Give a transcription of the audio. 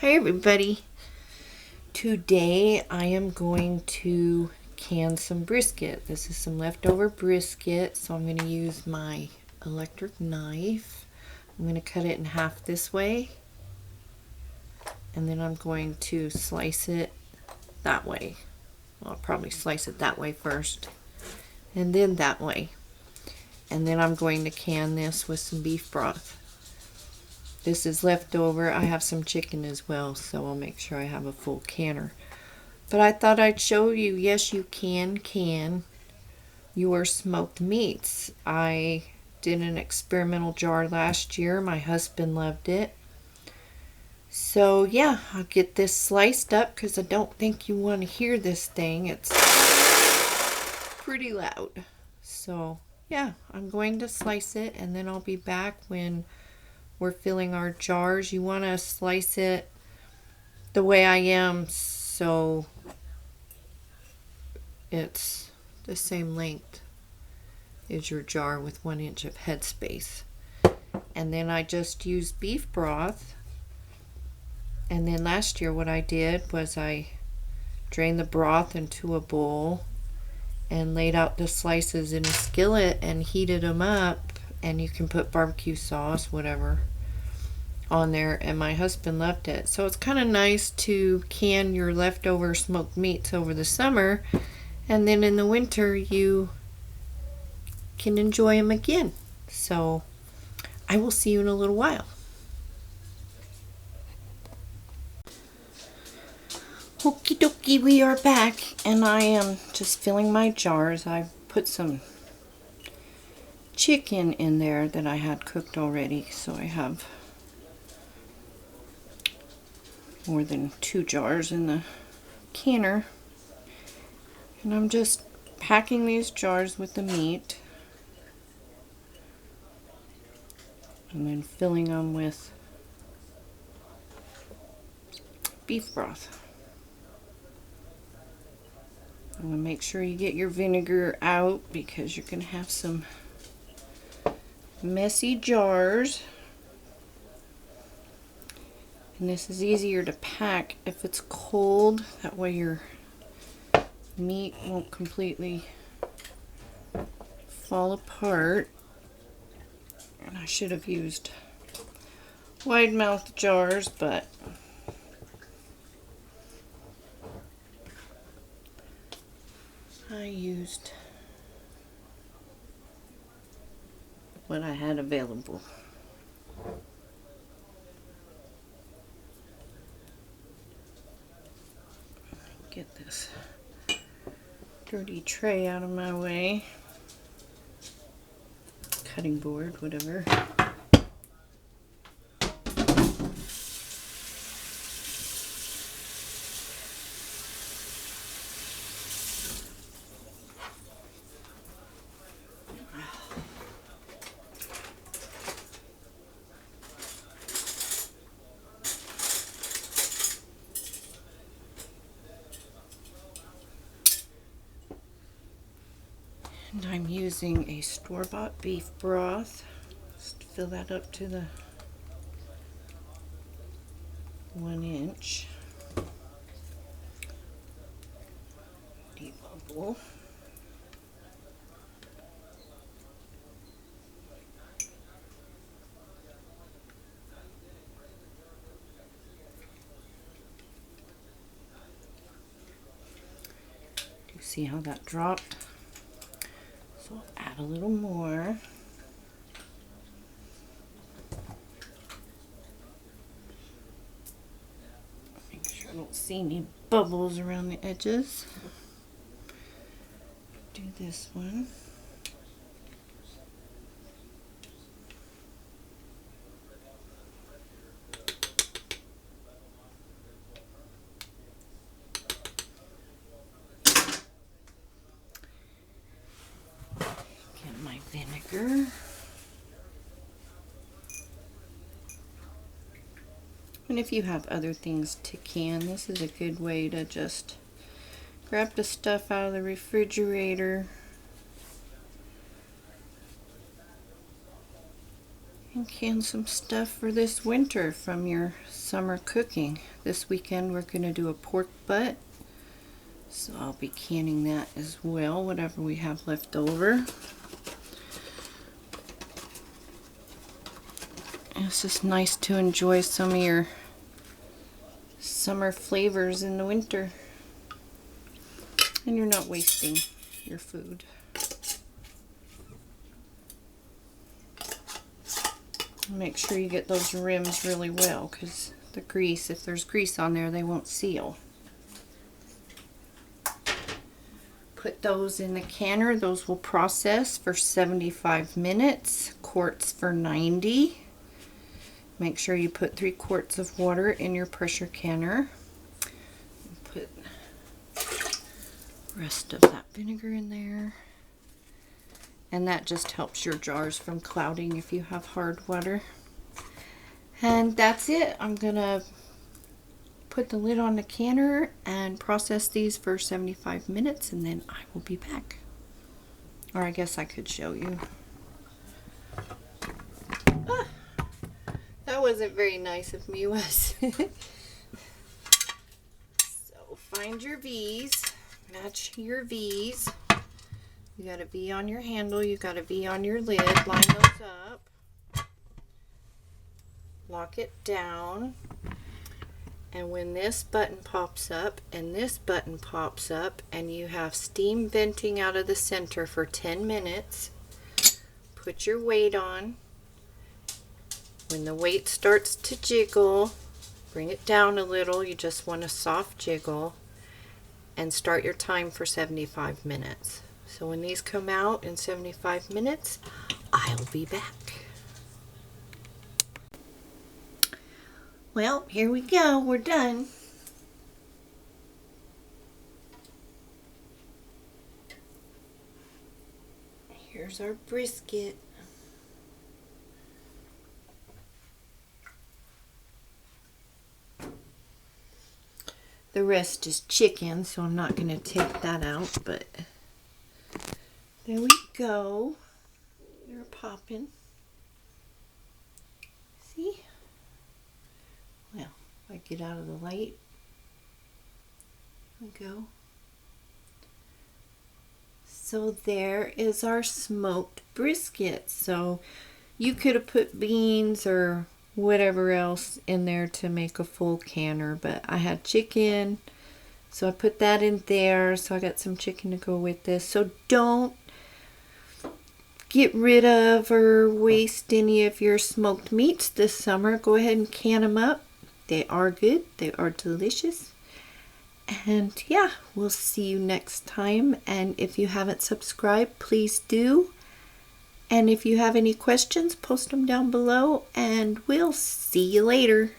Hi everybody. Today I am going to can some brisket. This is some leftover brisket, so I'm going to use my electric knife. I'm going to cut it in half this way, and then I'm going to slice it that way. Well, I'll probably slice it that way first, and then that way. And then I'm going to can this with some beef broth. This is leftover. I have some chicken as well, so I'll make sure I have a full canner. But I thought I'd show you, yes, you can your smoked meats. I did an experimental jar last year. My husband loved it. So yeah, I'll get this sliced up because I don't think you want to hear this thing. It's pretty loud. So yeah, I'm going to slice it and then I'll be back when we're filling our jars. You want to slice it the way I am so it's the same length as your jar with 1 inch of headspace. And then I just used beef broth. And then last year what I did was I drained the broth into a bowl and laid out the slices in a skillet and heated them up, and you can put barbecue sauce, whatever, on there, and my husband loved it. So it's kind of nice to can your leftover smoked meats over the summer, and then in the winter you can enjoy them again. So I will see you in a little while. Okie dokie, we are back, and I am just filling my jars. I put some chicken in there that I had cooked already, so I have more than 2 jars in the canner. And I'm just packing these jars with the meat and then filling them with beef broth. I'm going to make sure you get your vinegar out because you're going to have some messy jars. And this is easier to pack if it's cold. That way your meat won't completely fall apart. And I should have used wide mouth jars, but I used what I had available. Get this dirty tray out of my way. Cutting board, whatever. And I'm using a store-bought beef broth. Just fill that up to the 1 inch. Debubble. Do you see how that dropped? So I'll add a little more. Make sure I don't see any bubbles around the edges. Do this one. Get my vinegar. And if you have other things to can, this is a good way to just grab the stuff out of the refrigerator and can some stuff for this winter from your summer cooking. This weekend we're going to do a pork butt, so I'll be canning that as well, whatever we have left over. It's just nice to enjoy some of your summer flavors in the winter, and you're not wasting your food. Make sure you get those rims really well, because the grease, if there's grease on there, they won't seal. Put those in the canner. Those will process for 75 minutes, quarts for 90. Make sure you put 3 quarts of water in your pressure canner. Put the rest of that vinegar in there. And that just helps your jars from clouding if you have hard water. And that's it. I'm gonna put the lid on the canner and process these for 75 minutes, and then I will be back. Or I guess I could show you. That wasn't very nice of me, was it? So find your V's, match your V's. You got a V on your handle, you got a V on your lid, line those up, lock it down, and when this button pops up and this button pops up and you have steam venting out of the center for 10 minutes, put your weight on. When the weight starts to jiggle, bring it down a little, you just want a soft jiggle, and start your time for 75 minutes. So when these come out in 75 minutes, I'll be back. Well, here we go. We're done. Here's our brisket. The rest is chicken, so I'm not going to take that out, but there we go. They're popping. See? Well, if I get out of the light, there we go. So there is our smoked brisket. So you could have put beans or whatever else in there to make a full canner, but I had chicken, so I put that in there. So I got some chicken to go with this. So don't get rid of or waste any of your smoked meats this summer. Go ahead and can them up. They are good. They are delicious. And yeah, we'll see you next time. And if you haven't subscribed, please do. And if you have any questions, post them down below, and we'll see you later.